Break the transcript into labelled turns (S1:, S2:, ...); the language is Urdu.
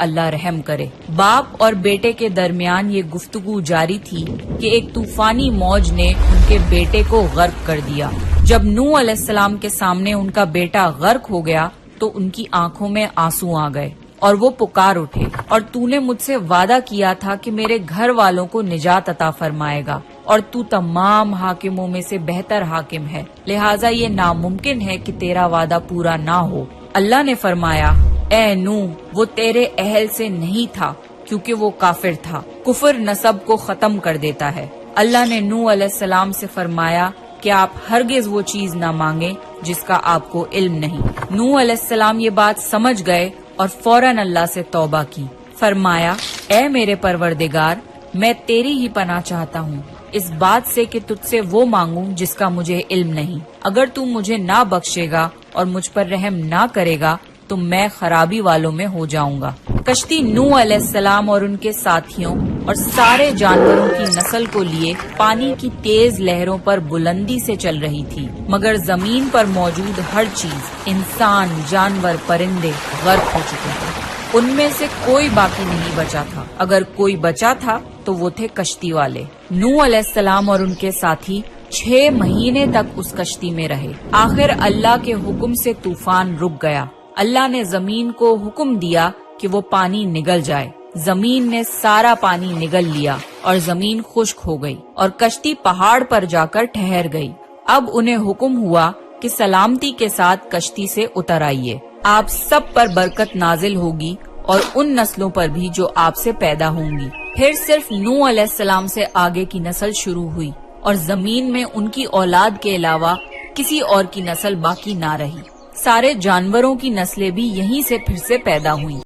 S1: اللہ رحم کرے۔ باپ اور بیٹے کے درمیان یہ گفتگو جاری تھی کہ ایک طوفانی موج نے ان کے بیٹے کو غرق کر دیا۔ جب نوح علیہ السلام کے سامنے ان کا بیٹا غرق ہو گیا تو ان کی آنکھوں میں آنسو آ گئے اور وہ پکار اٹھے، اور تو نے مجھ سے وعدہ کیا تھا کہ میرے گھر والوں کو نجات عطا فرمائے گا، اور تو تمام حاکموں میں سے بہتر حاکم ہے، لہٰذا یہ ناممکن ہے کہ تیرا وعدہ پورا نہ ہو۔ اللہ نے فرمایا، اے نوح، وہ تیرے اہل سے نہیں تھا کیونکہ وہ کافر تھا۔ کفر نسب کو ختم کر دیتا ہے۔ اللہ نے نوح علیہ السلام سے فرمایا کہ آپ ہرگز وہ چیز نہ مانگیں جس کا آپ کو علم نہیں۔ نوح علیہ السلام یہ بات سمجھ گئے اور فوراً اللہ سے توبہ کی۔ فرمایا، اے میرے پروردگار، میں تیری ہی پناہ چاہتا ہوں اس بات سے کہ تجھ سے وہ مانگوں جس کا مجھے علم نہیں۔ اگر تو مجھے نہ بخشے گا اور مجھ پر رحم نہ کرے گا تو میں خرابی والوں میں ہو جاؤں گا۔ کشتی نوح علیہ السلام اور ان کے ساتھیوں اور سارے جانوروں کی نسل کو لیے پانی کی تیز لہروں پر بلندی سے چل رہی تھی، مگر زمین پر موجود ہر چیز، انسان، جانور، پرندے غرق ہو چکے تھے۔ ان میں سے کوئی باقی نہیں بچا تھا، اگر کوئی بچا تھا تو وہ تھے کشتی والے۔ نوح علیہ السلام اور ان کے ساتھی 6 مہینے تک اس کشتی میں رہے۔ آخر اللہ کے حکم سے طوفان رک گیا۔ اللہ نے زمین کو حکم دیا کہ وہ پانی نگل جائے۔ زمین نے سارا پانی نگل لیا اور زمین خشک ہو گئی، اور کشتی پہاڑ پر جا کر ٹھہر گئی۔ اب انہیں حکم ہوا کہ سلامتی کے ساتھ کشتی سے اتر آئیے، آپ سب پر برکت نازل ہوگی اور ان نسلوں پر بھی جو آپ سے پیدا ہوں گی۔ پھر صرف نوح علیہ السلام سے آگے کی نسل شروع ہوئی، اور زمین میں ان کی اولاد کے علاوہ کسی اور کی نسل باقی نہ رہی۔ سارے جانوروں کی نسلیں بھی یہیں سے پھر سے پیدا ہوئیں۔